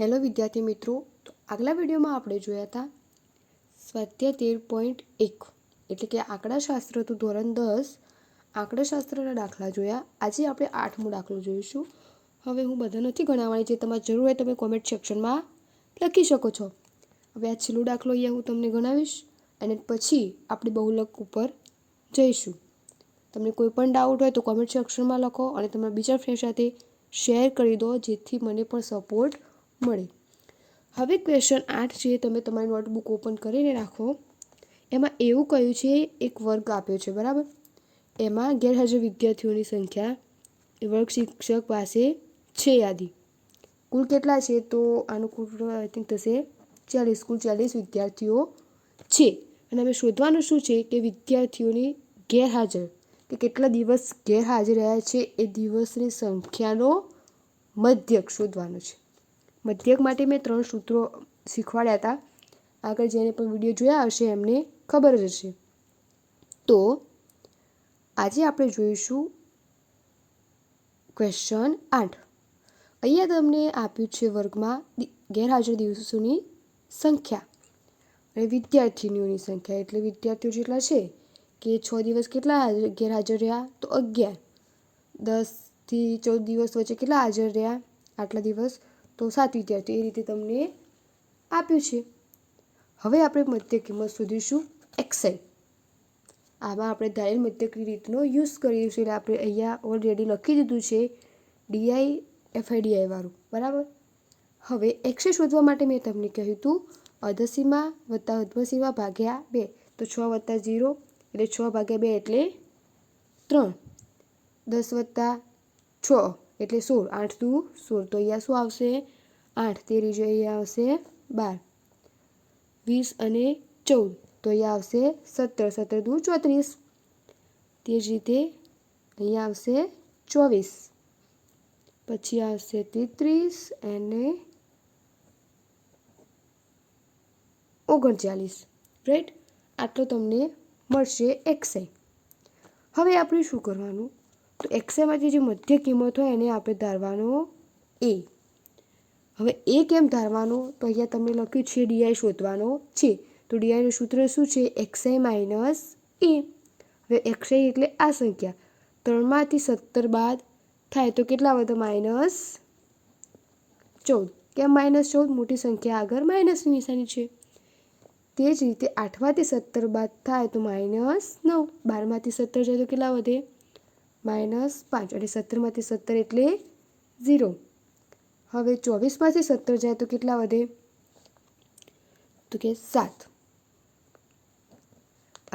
Hello વિદ્યાર્થી મિત્રો, તો આગલા વિડીયોમાં આપણે જોયા હતા સ્વાધ્યાય 13.1 એટલે કે આંકડાશાસ્ત્ર તો ધોરણ 10 આંકડાશાસ્ત્રના દાખલા જોયા. આજે આપણે 8મો દાખલો જોઈશું. હવે હું બધા નથી ગણાવવાની, જે તમારે જરૂર હોય તમે કોમેન્ટ સેક્શનમાં લખી શકો છો. હવે આ છેલ્લો દાખલો અહીંયા હું તમને ગણાવીશ અને પછી આપણે બહુલક ઉપર જઈશું. તમને કોઈ પણ ડાઉટ હોય તો કોમેન્ટ સેક્શનમાં લખો અને તમારા બીજા ફ્રેન્ડ સાથે શેર કરી દો, જેથી મને પણ સપોર્ટ મળે. હવે ક્વેશ્ચન 8 છે, તમે તમારી નોટબુક ઓપન કરીને રાખો. એમાં એવું કહ્યું છે, એક વર્ગ આપ્યો છે, બરાબર. એમાં ગેરહાજર વિદ્યાર્થીઓની સંખ્યા વર્ગ શિક્ષક પાસે છે યાદી. કુલ કેટલા છે? તો આનું કુલ આઈ થિંક થશે 40. કુલ 40 વિદ્યાર્થીઓ છે અને હવે શોધવાનું શું છે કે વિદ્યાર્થીઓની ગેરહાજર કે કેટલા દિવસ ગેરહાજર રહ્યા છે એ દિવસની સંખ્યાનો મધ્યક શોધવાનો છે. મધ્યક માટે મેં 3 સૂત્રો શીખવાડ્યા હતા. આગળ જેને પણ વિડીયો જોયા હશે એમને ખબર જ હશે. તો આજે આપણે જોઈશું ક્વેશ્ચન 8. અહીંયા તમને આપ્યું છે વર્ગમાં ગેરહાજર દિવસોની સંખ્યા અને વિદ્યાર્થીનીઓની સંખ્યા. એટલે વિદ્યાર્થીઓ જેટલા છે કે 6 દિવસ કેટલા ગેરહાજર રહ્યા? તો 11. 10 થી 14 દિવસ વચ્ચે કેટલા હાજર રહ્યા? આટલા દિવસ, તો 7 વિદ્યાર્થીઓ. એ રીતે તમને આપ્યું છે. હવે આપણે મધ્ય કિંમત શોધીશું XI. આમાં આપણે ધારેલ મધ્યકની રીતનો યુઝ કરીશું. એટલે આપણે અહીંયા ઓલરેડી લખી દીધું છે DI FIDI વાળું, બરાબર. હવે XI શોધવા માટે મેં તમને કહ્યું હતું અધસીમા વત્તા અધ્વસીમા ભાગ્યા 2. તો 6 વત્તા 0 એટલે 6 ભાગ્યા 2 એટલે 3. 10 વત્તા 6 એટલે 16. 8 દુ 16. તો અહીંયા શું આવશે? 8. તે રીજો અહીંયા આવશે 12. 20 અને 14. તો અહીંયા આવશે 17. 17 દુ 34. તે જ રીતે અહીંયા આવશે 24. પછી આવશે 33 અને 39. રાઈટ? આટલો તમને મળશે XI. હવે આપણે શું કરવાનું? તો XIમાંથી જે મધ્ય કિંમત હોય એને આપણે ધારવાનો A. હવે A કેમ ધારવાનું? તો અહીંયા તમને લખ્યું છે DI શોધવાનો છે. તો DIનું સૂત્ર શું છે? XI minus A. હવે XI એટલે આ સંખ્યા 3માંથી 17 બાદ થાય તો કેટલા વધે? -14. કેમ -14? મોટી સંખ્યા આગળ માઇનસની નિશાની છે. તે જ રીતે 8માંથી 17 બાદ થાય તો -9. 12માંથી 17 જાય તો કેટલા વધે? -5. અને 17માંથી 17 એટલે 0. હવે 24માંથી 17 જાય તો કેટલા વધે? તો કે 7.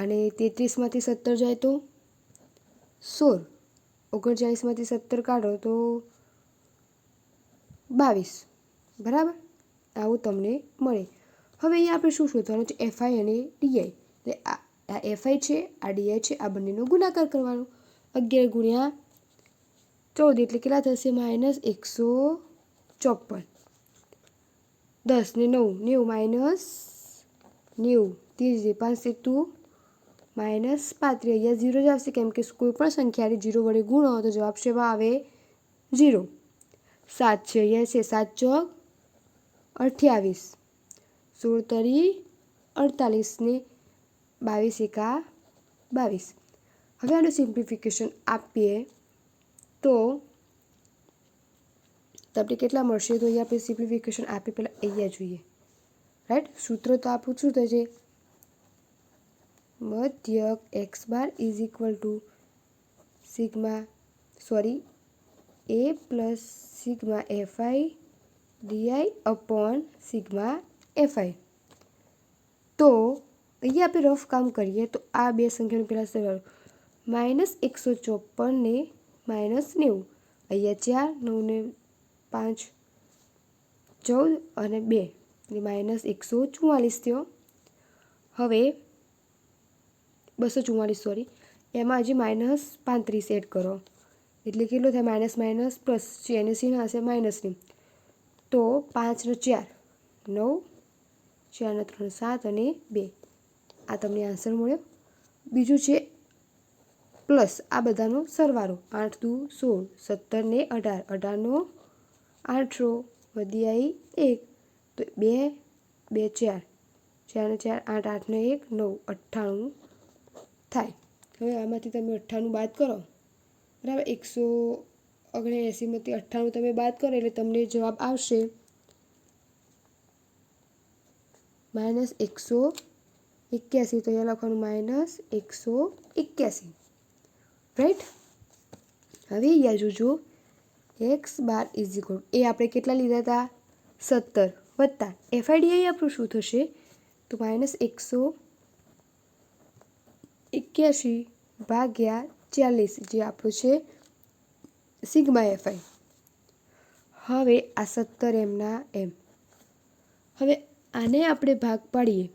અને 33માંથી 17 જાય તો 16. 39માંથી 17 કાઢો તો 22. બરાબર? આવું તમને મળે. હવે અહીંયા આપણે શું શોધવાનું છે? FI અને DI. એટલે આ FI છે, આ DI છે, આ બંનેનો ગુણાકાર કરવાનો. 11 ગુણ્યા 14 એટલે કેટલા થશે? -154. 10 ને 9 90 માઇનસ 90. તે જ રીતે 5 × 2 -35. અહીંયા 0 જ આવશે, કેમ કે કોઈ પણ સંખ્યાને 0 વડે ગુણો તો જવાબ શેમાં આવે? 0. 7 છે, અહીંયા છે 7 ચોક 28. 16 તરી 48 ને 22 એકા 22. હવે આનું સિમ્પ્લિફિકેશન આપીએ તો આપણે કેટલા મળશે? તો અહીંયા આપણે સિમ્પ્લિફિકેશન આપીએ પહેલાં અહીંયા જોઈએ. રાઈટ? સૂત્ર તો આપણું શું થશે? મધ્યક x bar is equal to A plus sigma FI DI upon sigma FI. તો અહીંયા આપણે રફ કામ કરીએ તો આ બે સંખ્યાનું પહેલાં સરળ. -154 ને -90. અહીંયા 4, 9 ને 5 14 અને 2 એટલે -144 થયો. હવે 244 સોરી, એમાં હજી -35 એડ કરો એટલે કેટલો થાય? માઇનસ માઇનસ પ્લસ છે એને સિંહ હશે માઇનસની. તો 5 ને 4 9, 4 ને 3 7 અને 2. આ તમને આન્સર મળ્યો. બીજું છે પ્લસ આ બધાનો સરવાળો. 8 દુ 16, 17 ને 18, 18નો 8 રો વધી આવી 1, તો 2 2 4, 4 ને 4 8, 8 ને 1 9, 98 થાય. હવે આમાંથી તમે 98 બાદ કરો, બરાબર. 179માંથી 98 તમે બાદ કરો એટલે તમને જવાબ આવશે -181. તો અહીંયા લખવાનું -181, રાઈટ. હવે અહીંયા જોજો x બાર એ આપણે કેટલા લીધા હતા 17 વત્તા FIDI આપણું શું થશે તો -181 ભાગ્યા 40 જે આપણું છે સિગ્મા FI. હવે આ 17 એમના એમ. હવે આને આપણે ભાગ પાડીએ,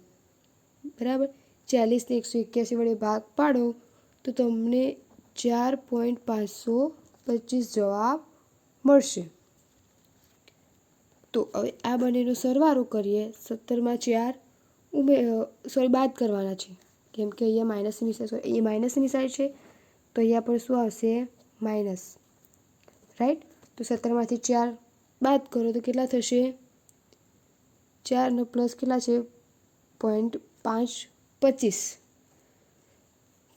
બરાબર. 40 ને 181 વડે ભાગ પાડો તો તમને 4.525 જવાબ મળશે. તો હવે આ બંનેનો સરવાળો કરીએ. 17માં 4 બાદ કરવાના છે, કેમ કે અહીંયા માઇનસની સાઈડ, અહીંયા માઇનસની સાઈડ છે તો અહીંયા પણ શું આવશે માઇનસ, રાઈટ. તો 17માંથી 4 બાદ કરો તો કેટલા થશે 4 નો પ્લસ કેટલા છે 0.525,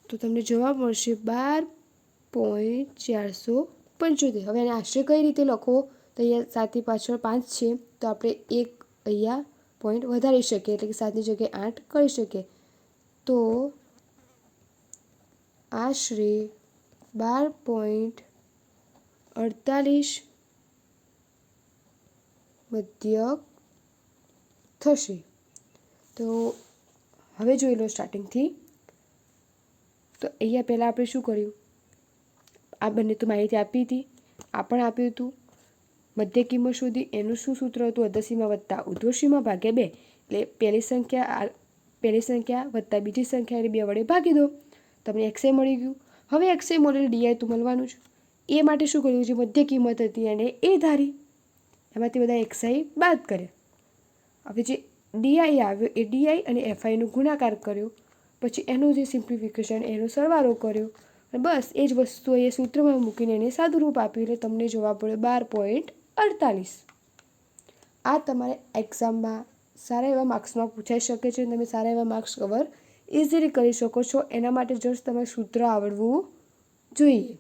તો તમને જવાબ મળશે 12.475. હવે આને આશરે કઈ રીતે લખો તો અહીંયા 7ની પાછળ 5 છે તો આપણે એક અહીંયા પોઈન્ટ વધારી શકીએ, એટલે કે 7ની જગ્યાએ 8 કરી શકીએ. તો આશરે 12.48 મધ્યક થશે. તો હવે જોઈ લો સ્ટાર્ટિંગથી. તો અહીંયા પહેલાં આપણે શું કર્યું, આ બંને તો માહિતી આપી હતી, આ પણ આપ્યું હતું. મધ્ય કિંમત શોધી, એનું શું સૂત્ર હતું અધસીમા વત્તા ઉર્ધ્વસીમા ભાગ્યા 2, એટલે પહેલી સંખ્યા વત્તા બીજી સંખ્યા એટલે 2 વડે ભાગી દો, તમને XI મળી ગયું. હવે XI મળેલ DI તો મળવાનું જ. એ માટે શું કર્યું, જે મધ્ય કિંમત હતી એને એ ધારી, એમાંથી બધા XI બાદ કર્યા. હવે જે DI આવ્યો એ DI અને FIનો ગુણાકાર કર્યો, પછી એનું જે સિમ્પ્લિફિકેશન એનો સરવાળો કર્યો, અને બસ એ જ વસ્તુ અહીંયા સૂત્રમાં મૂકીને એને સાદું રૂપ આપ્યું એટલે તમને જવાબ મળ્યો 12.48. આ તમારે એક્ઝામમાં સારા એવા માર્ક્સમાં પૂછાઈ શકે છે. તમે સારા એવા માર્ક્સ કવર ઇઝીલી કરી શકો છો. એના માટે જસ્ટ તમારે સૂત્ર આવડવું જોઈએ.